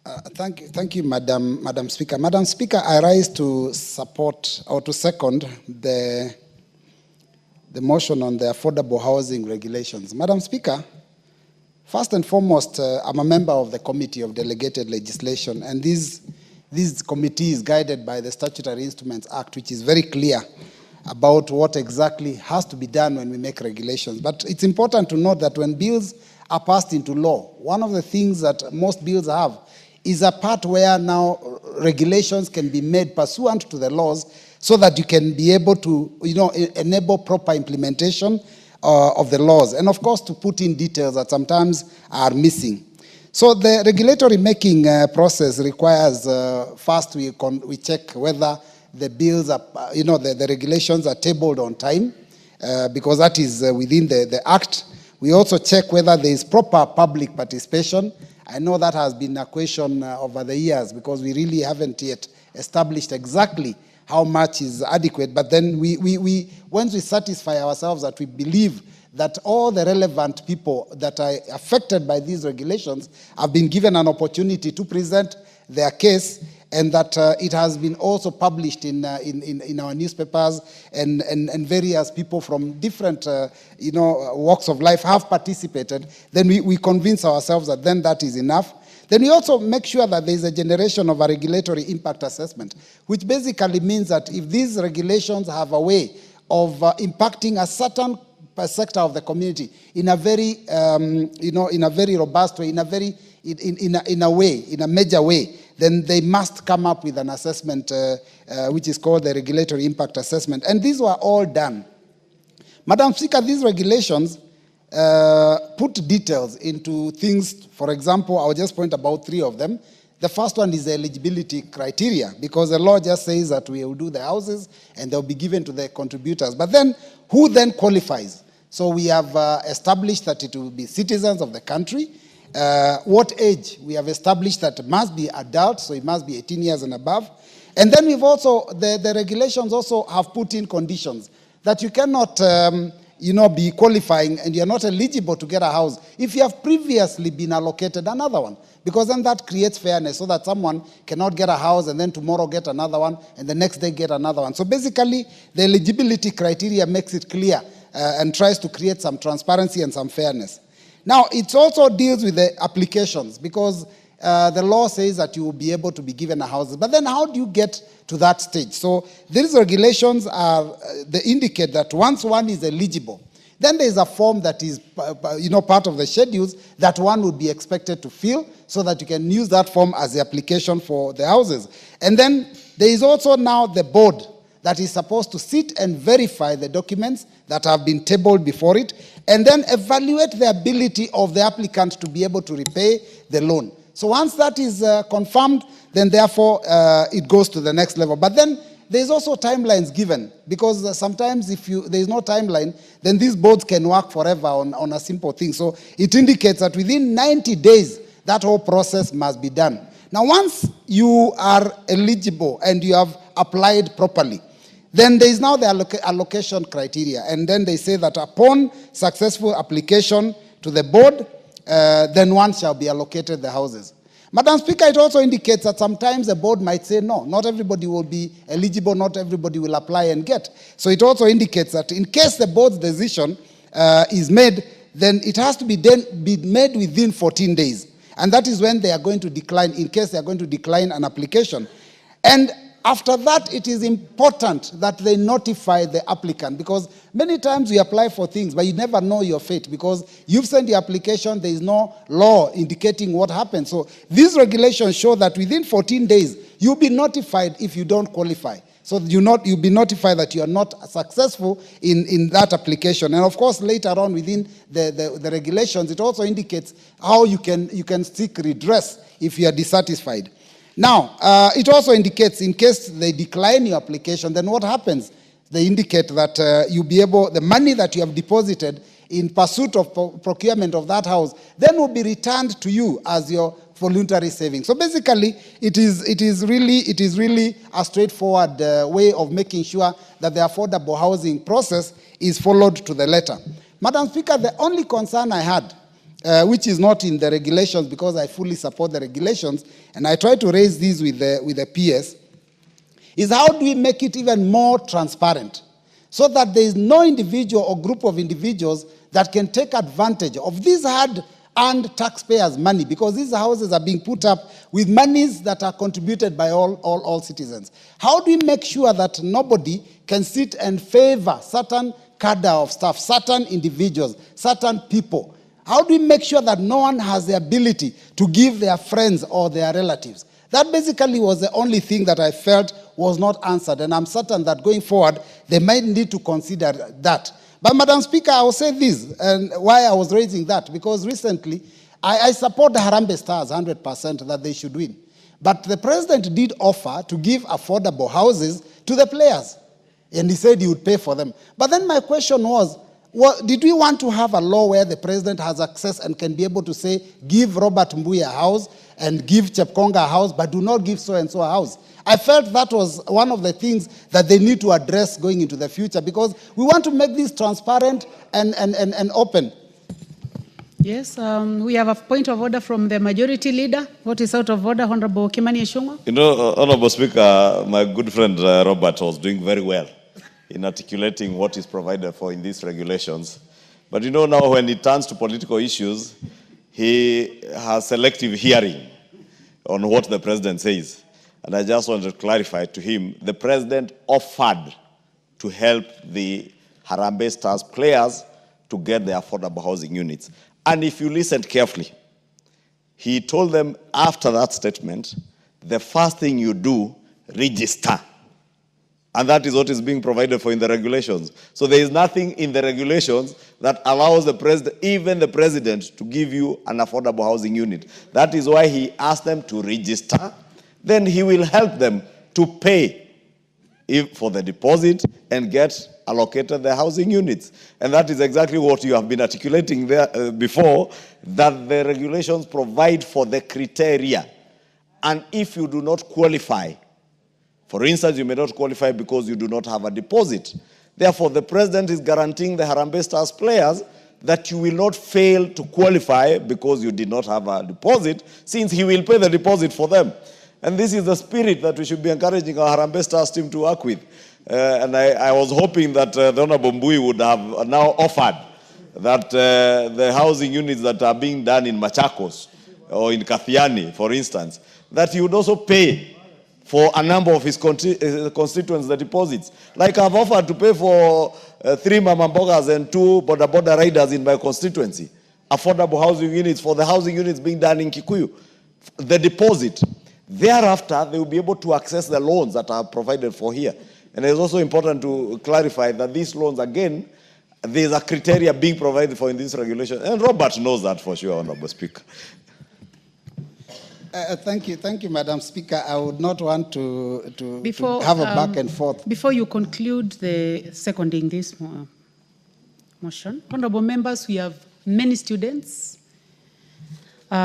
Thank you, Madam Speaker. Madam Speaker, I rise to support or to second the motion on the affordable housing regulations. Madam Speaker, first and foremost, I'm a member of the Committee of Delegated Legislation, and this committee is guided by the Statutory Instruments Act, which is very clear about what exactly has to be done when we make regulations. But it's important to note that when bills are passed into law, one of the things that most bills have is a part where now regulations can be made pursuant to the laws so that you can be able to, enable proper implementation of the laws. And of course, to put in details that sometimes are missing. So the regulatory making process requires, first we check whether the bills are, the regulations are tabled on time, because that is within the Act. We also check whether there is proper public participation. I know that has been a question over the years because we really haven't yet established exactly how much is adequate. But then once we satisfy ourselves that we believe that all the relevant people that are affected by these regulations have been given an opportunity to present their case, and that it has been also published in our newspapers, and various people from different walks of life have participated, then we convince ourselves that then that is enough. Then we also make sure that there is a generation of a regulatory impact assessment, which basically means that if these regulations have a way of impacting a certain sector of the community in a very, in a very robust way, in a major way, then they must come up with an assessment which is called the regulatory impact assessment. And these were all done. Madam Speaker, these regulations put details into things. For example, I'll just point about 3 of them. The first one is the eligibility criteria, because the law just says that we will do the houses and they'll be given to the contributors. But then, who then qualifies? So we have established that it will be citizens of the country. What age? We have established that it must be adult, so it must be 18 years and above. And then we've also, the regulations also have put in conditions that you cannot, be qualifying and you're not eligible to get a house if you have previously been allocated another one. Because then that creates fairness, so that someone cannot get a house and then tomorrow get another one and the next day get another one. So basically, the eligibility criteria makes it clear and tries to create some transparency and some fairness. Now, it also deals with the applications, because the law says that you will be able to be given a house. But then how do you get to that stage? So these regulations they indicate that once one is eligible, then there is a form that is part of the schedules that one would be expected to fill, so that you can use that form as the application for the houses. And then there is also now the board that is supposed to sit and verify the documents that have been tabled before it, and then evaluate the ability of the applicant to be able to repay the loan. So once that is confirmed, then therefore it goes to the next level. But then there's also timelines given, because sometimes if there's no timeline, then these boards can work forever on a simple thing. So it indicates that within 90 days, that whole process must be done. Now, once you are eligible and you have applied properly, then there is now the allocation criteria. And then they say that upon successful application to the board, then one shall be allocated the houses. Madam Speaker, it also indicates that sometimes the board might say, no, not everybody will be eligible, not everybody will apply and get. So it also indicates that in case the board's decision is made, then it has to be made within 14 days. And that is when they are going to decline, in case they are going to decline an application. And after that, it is important that they notify the applicant, because many times we apply for things, but you never know your fate, because you've sent the application, there is no law indicating what happens. So these regulations show that within 14 days, you'll be notified if you don't qualify. So you'll be notified that you are not successful in that application. And of course, later on within the regulations, it also indicates how you can seek redress if you are dissatisfied. Now, it also indicates in case they decline your application, then what happens? They indicate that you'll be able, the money that you have deposited in pursuit of procurement of that house, then will be returned to you as your voluntary savings. So basically, it is really a straightforward way of making sure that the affordable housing process is followed to the letter. Madam Speaker, the only concern I had which is not in the regulations because I fully support the regulations, and I try to raise these with the PS, is how do we make it even more transparent so that there is no individual or group of individuals that can take advantage of these hard-earned taxpayers' money, because these houses are being put up with monies that are contributed by all citizens. How do we make sure that nobody can sit and favor certain cadre of staff, certain individuals, certain people? How do we make sure that no one has the ability to give their friends or their relatives? That basically was the only thing that I felt was not answered, and I'm certain that going forward, they might need to consider that. But Madam Speaker, I will say this, and why I was raising that, because recently, I support the Harambee Stars 100% that they should win. But the president did offer to give affordable houses to the players, and he said he would pay for them. But then my question was, did we want to have a law where the president has access and can be able to say, give Robert Mbui a house and give Chepkonga a house, but do not give so-and-so a house? I felt that was one of the things that they need to address going into the future, because we want to make this transparent and open. Yes, we have a point of order from the majority leader. What is out of order, Honorable Kimani Ichungwa? You know, Honorable Speaker, my good friend Robert was doing very well in articulating what is provided for in these regulations. But you know, now when it turns to political issues, he has selective hearing on what the president says. And I just want to clarify to him, the president offered to help the Harambee Stars players to get their affordable housing units. And if you listened carefully, he told them after that statement, the first thing you do, register. And that is what is being provided for in the regulations. So there is nothing in the regulations that allows the president, even the president, to give you an affordable housing unit. That is why he asked them to register. Then he will help them to pay for the deposit and get allocated the housing units. And that is exactly what you have been articulating there before, that the regulations provide for the criteria. And if you do not qualify, for instance, you may not qualify because you do not have a deposit. Therefore, the president is guaranteeing the Harambee Stars players that you will not fail to qualify because you did not have a deposit, since he will pay the deposit for them. And this is the spirit that we should be encouraging our Harambee Stars team to work with. And I was hoping that the Honorable Mbui would have now offered that the housing units that are being done in Machakos or in Kathiani, for instance, that he would also pay for a number of his constituents the deposits. Like I've offered to pay for 3 Mama Mbogas and 2 Boda riders in my constituency, affordable housing units for the housing units being done in Kikuyu. The deposit. Thereafter, they will be able to access the loans that are provided for here. And it's also important to clarify that these loans, again, there's a criteria being provided for in this regulation. And Robert knows that for sure, Honorable Speaker. Thank you, Madam Speaker. I would not want to have a back and forth. Before you conclude the seconding this motion, honorable members, we have many students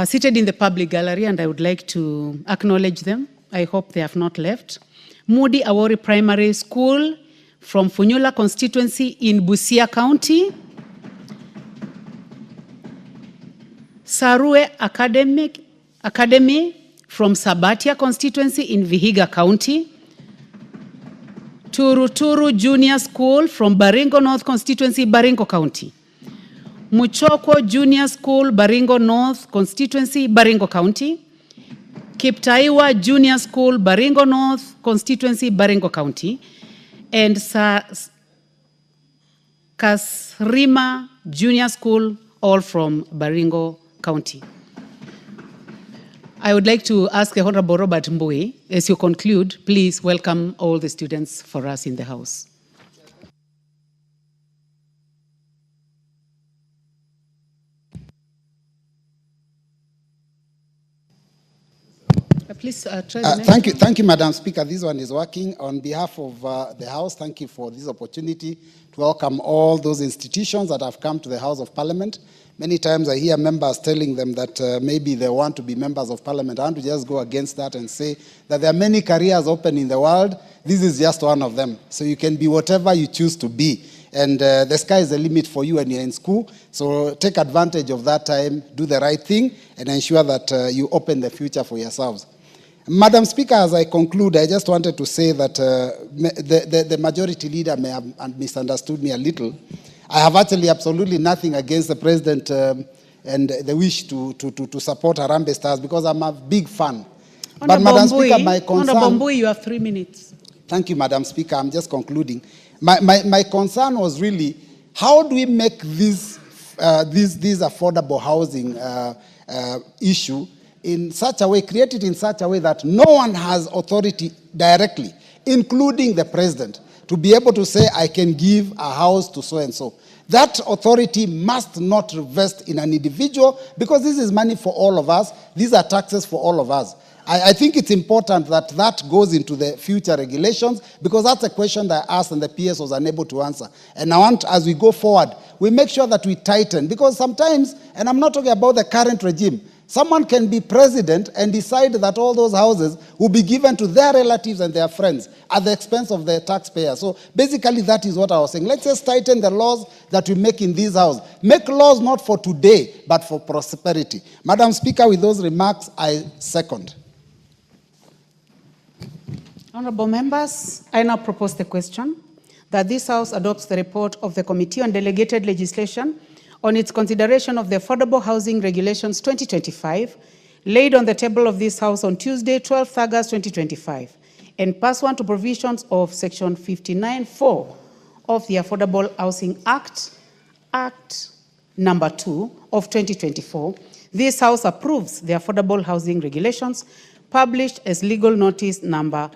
seated in the public gallery, and I would like to acknowledge them. I hope they have not left. Moody Awori Primary School from Funyula constituency in Busia County. Sarue Academy from Sabatia constituency in Vihiga County. Turuturu Junior School from Baringo North constituency, Baringo County. Muchoko Junior School, Baringo North constituency, Baringo County. Kiptaiwa Junior School, Baringo North constituency, Baringo County. And Kasrima Junior School, all from Baringo County. I would like to ask the Honorable Robert Mbui, as you conclude, please welcome all the students for us in the House. Please try thank you, Madam Speaker. This one is working. On behalf of the House, thank you for this opportunity to welcome all those institutions that have come to the House of Parliament. Many times I hear members telling them that maybe they want to be members of Parliament. I want to just go against that and say that there are many careers open in the world. This is just one of them. So you can be whatever you choose to be. And the sky is the limit for you when you're in school. So take advantage of that time, do the right thing, and ensure that you open the future for yourselves. Madam Speaker, as I conclude, I just wanted to say that the majority leader may have misunderstood me a little. I have actually absolutely nothing against the president and the wish to support Harambee Stars, because I'm a big fan. But Madam Speaker, my concern... Honorable Mbui, you have 3 minutes. Thank you, Madam Speaker. I'm just concluding. My concern was really, how do we make this affordable housing issue in such a way, created in such a way that no one has authority directly, including the president, to be able to say, I can give a house to so-and-so. That authority must not rest in an individual, because this is money for all of us. These are taxes for all of us. I think it's important that that goes into the future regulations, because that's a question that I asked and the PS was unable to answer. And I want, as we go forward, we make sure that we tighten, because sometimes, and I'm not talking about the current regime, someone can be president and decide that all those houses will be given to their relatives and their friends at the expense of the taxpayer. So basically that is what I was saying. Let's just tighten the laws that we make in these houses. Make laws not for today, but for prosperity. Madam Speaker, with those remarks, I second. Honorable members, I now propose the question that this House adopts the report of the Committee on Delegated Legislation on its consideration of the Affordable Housing Regulations 2025, laid on the table of this House on Tuesday, 12th August 2025, and pursuant to provisions of Section 59(4) of the Affordable Housing Act number 2 of 2024, this House approves the Affordable Housing Regulations published as legal notice number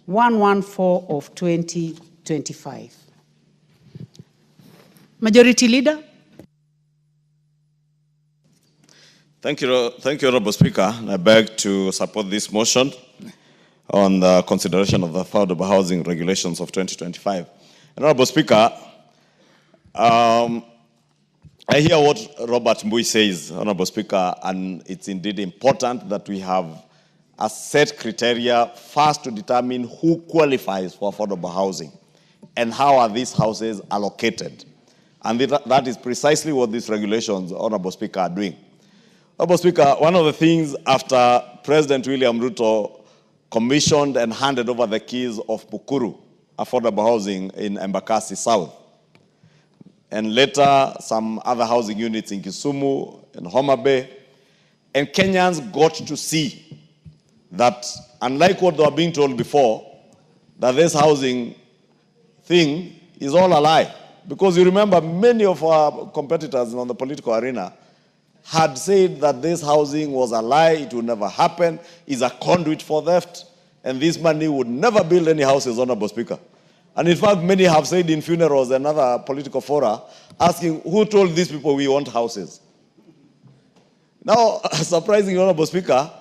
114 of 2025. Majority Leader. Thank you, Honorable Speaker. I beg to support this motion on the consideration of the Affordable Housing Regulations of 2025. Honorable Speaker, I hear what Robert Mbui says, Honorable Speaker, and it's indeed important that we have a set criteria first to determine who qualifies for affordable housing and how are these houses allocated. And that is precisely what these regulations, Honorable Speaker, are doing. Honorable Speaker, one of the things after President William Ruto commissioned and handed over the keys of Pukuru, affordable housing in Embakasi South, and later some other housing units in Kisumu and Harambee, and Kenyans got to see that, unlike what they were being told before, that this housing thing is all a lie. Because you remember many of our competitors on the political arena had said that this housing was a lie, it would never happen, is a conduit for theft, and this money would never build any houses, Honorable Speaker. And in fact, many have said in funerals and other political fora, asking, who told these people we want houses? Now, surprisingly, Honorable Speaker,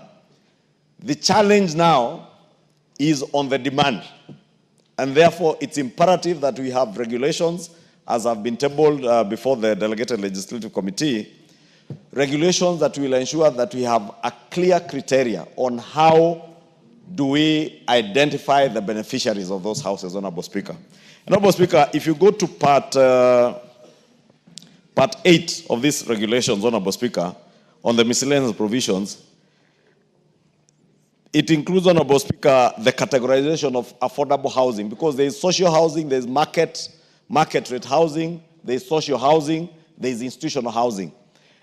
the challenge now is on the demand. And therefore, it's imperative that we have regulations, as have been tabled before the Delegated Legislative Committee, regulations that will ensure that we have a clear criteria on how do we identify the beneficiaries of those houses, Honorable Speaker. Honorable Speaker, if you go to part 8 of these regulations, Honorable Speaker, on the miscellaneous provisions, it includes, Honorable Speaker, the categorization of affordable housing, because there is social housing, there is market rate housing, there is social housing, there is institutional housing.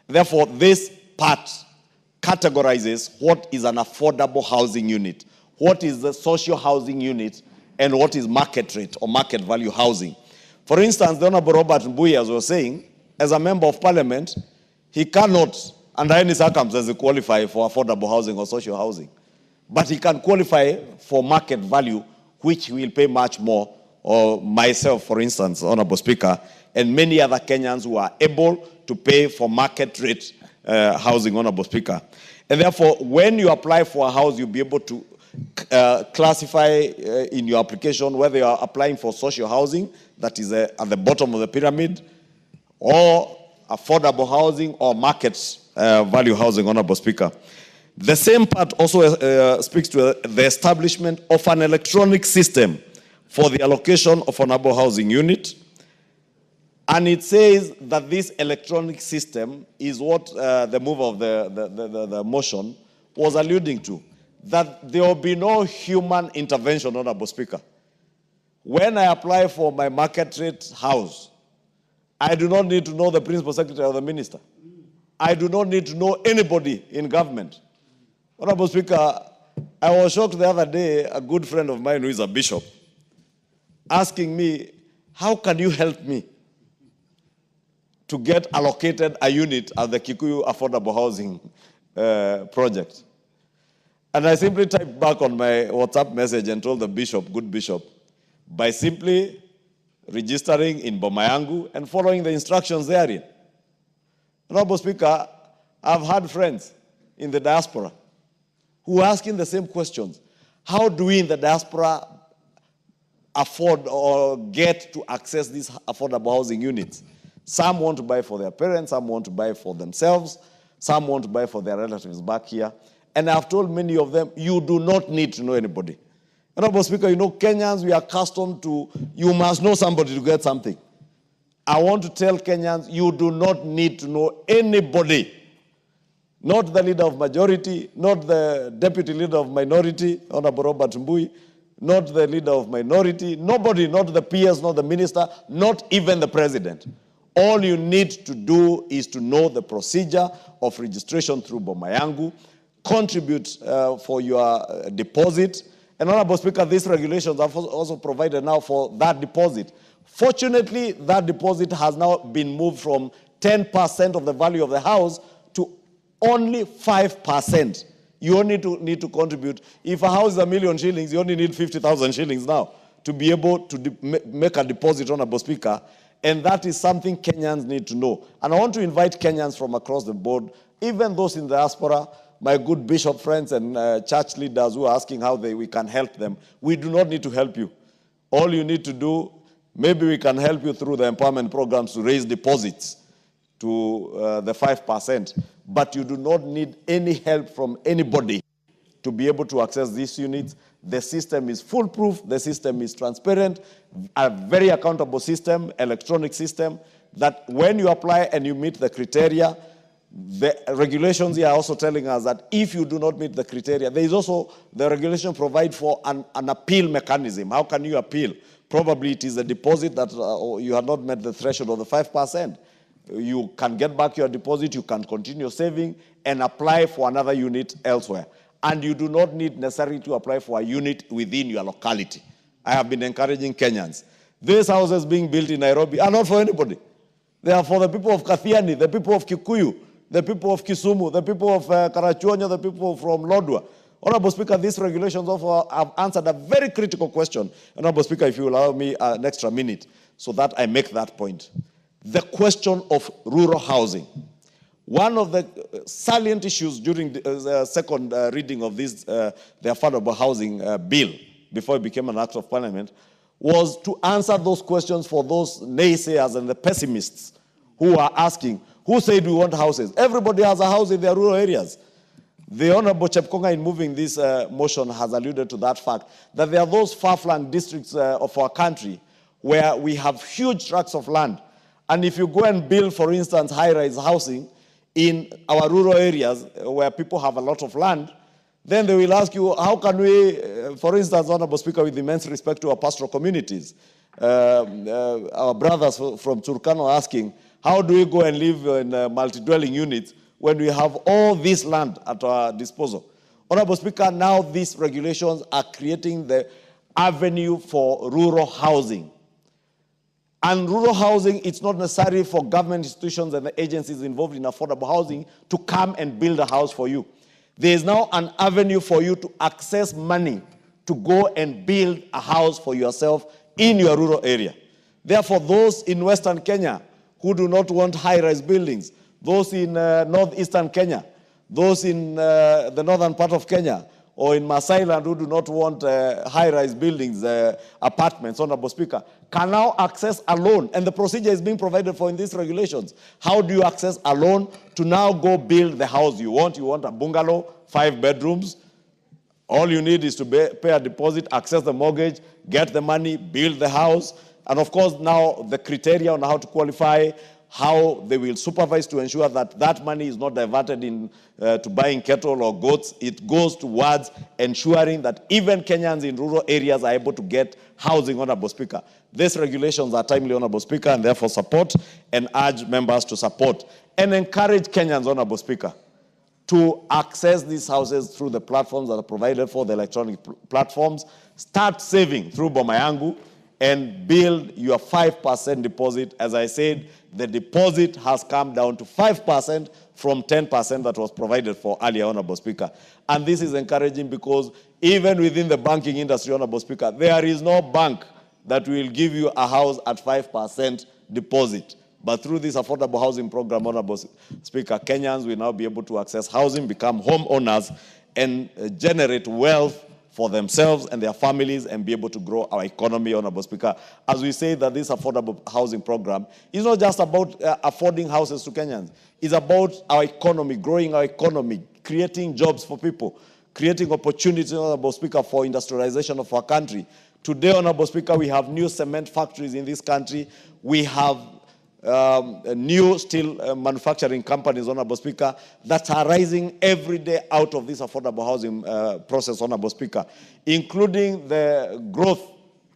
Therefore, this part categorizes what is an affordable housing unit, what is the social housing unit, and what is market rate or market value housing. For instance, the Honorable Robert Mbui, as was saying, as a member of parliament, he cannot, under any circumstances, qualify for affordable housing or social housing. But he can qualify for market value, which will pay much more, or myself, for instance, Honorable Speaker, and many other Kenyans who are able to pay for market rate housing, Honorable Speaker. And therefore, when you apply for a house, you'll be able to classify in your application whether you are applying for social housing, that is at the bottom of the pyramid, or affordable housing, or market value housing, Honorable Speaker. The same part also speaks to the establishment of an electronic system for the allocation of an affordable housing unit, And it says that this electronic system is what the mover of the motion was alluding to, that there will be no human intervention, Honorable Speaker. When I apply for my market rate house, I do not need to know the principal secretary or the minister. I do not need to know anybody in government. Honorable Speaker, I was shocked the other day, a good friend of mine who is a bishop, asking me, how can you help me to get allocated a unit at the Kikuyu Affordable Housing project? And I simply typed back on my WhatsApp message and told the bishop, good bishop, by simply registering in Boma Yangu and following the instructions therein. Honorable Speaker, I've had friends in the diaspora who are asking the same questions. How do we in the diaspora afford or get to access these affordable housing units? Some want to buy for their parents, some want to buy for themselves, some want to buy for their relatives back here. And I've told many of them, you do not need to know anybody. Honorable Speaker, you know, Kenyans, we are accustomed to, you must know somebody to get something. I want to tell Kenyans, you do not need to know anybody. Not the leader of majority, not the deputy leader of minority, Honorable Robert Mbui, not the leader of minority, nobody, not the PS, not the minister, not even the president. All you need to do is to know the procedure of registration through Boma Yangu, contribute for your deposit. And Honorable Speaker, these regulations are also provided now for that deposit. Fortunately, that deposit has now been moved from 10% of the value of the house to only 5%. You only need to contribute. If a house is $1 million shillings, you only need 50,000 shillings now to be able to make a deposit, Honorable Speaker. And that is something Kenyans need to know. And I want to invite Kenyans from across the board, even those in the diaspora, my good bishop friends and church leaders who are asking how we can help them. We do not need to help you. All you need to do, maybe we can help you through the empowerment programs to raise deposits to the 5%. But you do not need any help from anybody to be able to access these units. The system is foolproof. The system is transparent. A very accountable system, electronic system, that when you apply and you meet the criteria, the regulations here are also telling us that if you do not meet the criteria, there is also, the regulation provides for an appeal mechanism. How can you appeal? Probably it is a deposit that you have not met the threshold of the 5%. You can get back your deposit, you can continue saving and apply for another unit elsewhere. And you do not need necessarily to apply for a unit within your locality. I have been encouraging Kenyans. These houses being built in Nairobi are not for anybody. They are for the people of Kathiani, the people of Kikuyu, the people of Kisumu, the people of Karachuonyo, the people from Lodwar. Honorable Speaker, these regulations also have answered a very critical question. Honorable Speaker, if you allow me an extra minute so that I make that point. The question of rural housing. One of the salient issues during the second reading of this, the affordable housing bill, before it became an act of parliament, was to answer those questions for those naysayers and the pessimists who are asking, who said we want houses? Everybody has a house in their rural areas. The Honorable Chepkonga, in moving this motion, has alluded to that fact, that there are those far-flung districts of our country where we have huge tracts of land. And if you go and build, for instance, high-rise housing in our rural areas where people have a lot of land, then they will ask you, how can we, for instance, Honorable Speaker, with immense respect to our pastoral communities, our brothers from Turkana are asking, how do we go and live in multi-dwelling units when we have all this land at our disposal? Honorable Speaker, now these regulations are creating the avenue for rural housing. And rural housing, it's not necessary for government institutions and the agencies involved in affordable housing to come and build a house for you. There is now an avenue for you to access money to go and build a house for yourself in your rural area. Therefore, those in Western Kenya who do not want high-rise buildings, those in northeastern Kenya, those in the northern part of Kenya, or in Maasai Land who do not want high-rise buildings, apartments, Honorable Speaker, can now access a loan. And the procedure is being provided for in these regulations. How do you access a loan to now go build the house you want? You want a bungalow, 5 bedrooms. All you need is to pay a deposit, access the mortgage, get the money, build the house. And of course, now the criteria on how to qualify, how they will supervise to ensure that that money is not diverted in, to buying cattle or goats. It goes towards ensuring that even Kenyans in rural areas are able to get housing, Honorable Speaker. These regulations are timely, Honorable Speaker, and therefore support and urge members to support and encourage Kenyans, Honorable Speaker, to access these houses through the platforms that are provided for, the electronic platforms. Start saving through Boma Yangu and build your 5% deposit. As I said, the deposit has come down to 5% from 10% that was provided for earlier, Honorable Speaker. And this is encouraging because even within the banking industry, Honorable Speaker, there is no bank that will give you a house at 5% deposit. But through this affordable housing program, Honorable Speaker, Kenyans will now be able to access housing, become homeowners, and generate wealth for themselves and their families and be able to grow our economy, Honorable Speaker. As we say that this affordable housing program is not just about affording houses to Kenyans. It's about our economy, growing our economy, creating jobs for people, creating opportunities, Honorable Speaker, for industrialization of our country. Today, Honorable Speaker, we have new cement factories in this country. We have new steel manufacturing companies, Honorable Speaker, that are rising every day out of this affordable housing process, Honorable Speaker, including the growth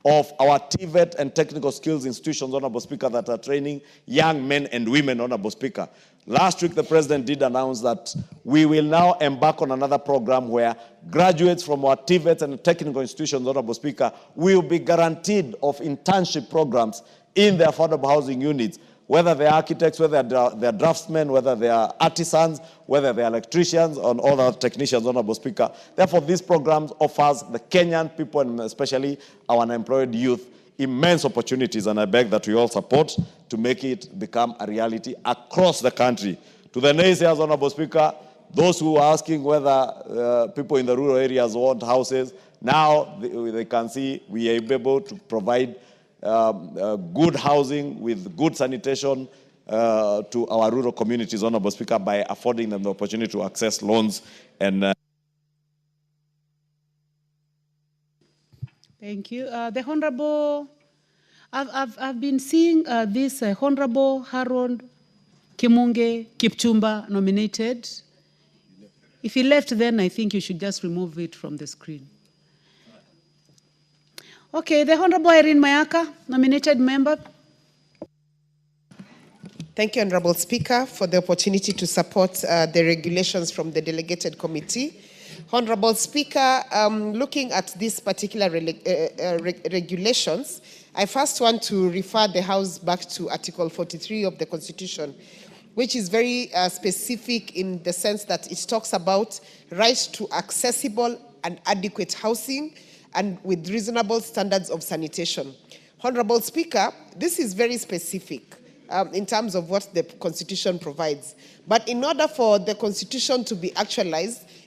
of our TVET and technical skills institutions, Honorable Speaker, that are training young men and women, Honorable Speaker. Last week, the President did announce that we will now embark on another program where graduates from our TVET and technical institutions, Honorable Speaker, will be guaranteed of internship programs in the affordable housing units, whether they're architects, whether they're draftsmen, whether they are artisans, whether they're electricians, or other technicians, Honorable Speaker. Therefore, these programs offers the Kenyan people, and especially our unemployed youth, immense opportunities, and I beg that we all support to make it become a reality across the country. To the naysayers, Honorable Speaker, those who are asking whether people in the rural areas want houses, now they can see we are able to provide good housing with good sanitation to our rural communities, Honorable Speaker, by affording them the opportunity to access loans and Thank you. The Honorable, I've been seeing this Honorable Harold Kimunge Kipchumba nominated. If he left, then I think you should just remove it from the screen. Okay, the Honorable Irene Mayaka, nominated member. Thank you, Honorable Speaker, for the opportunity to support the regulations from the delegated committee. Honorable Speaker, looking at these particular regulations, I first want to refer the House back to Article 43 of the Constitution, which is very specific in the sense that it talks about right to accessible and adequate housing and with reasonable standards of sanitation. Honorable Speaker, this is very specific in terms of what the Constitution provides. But in order for the Constitution to be actualized,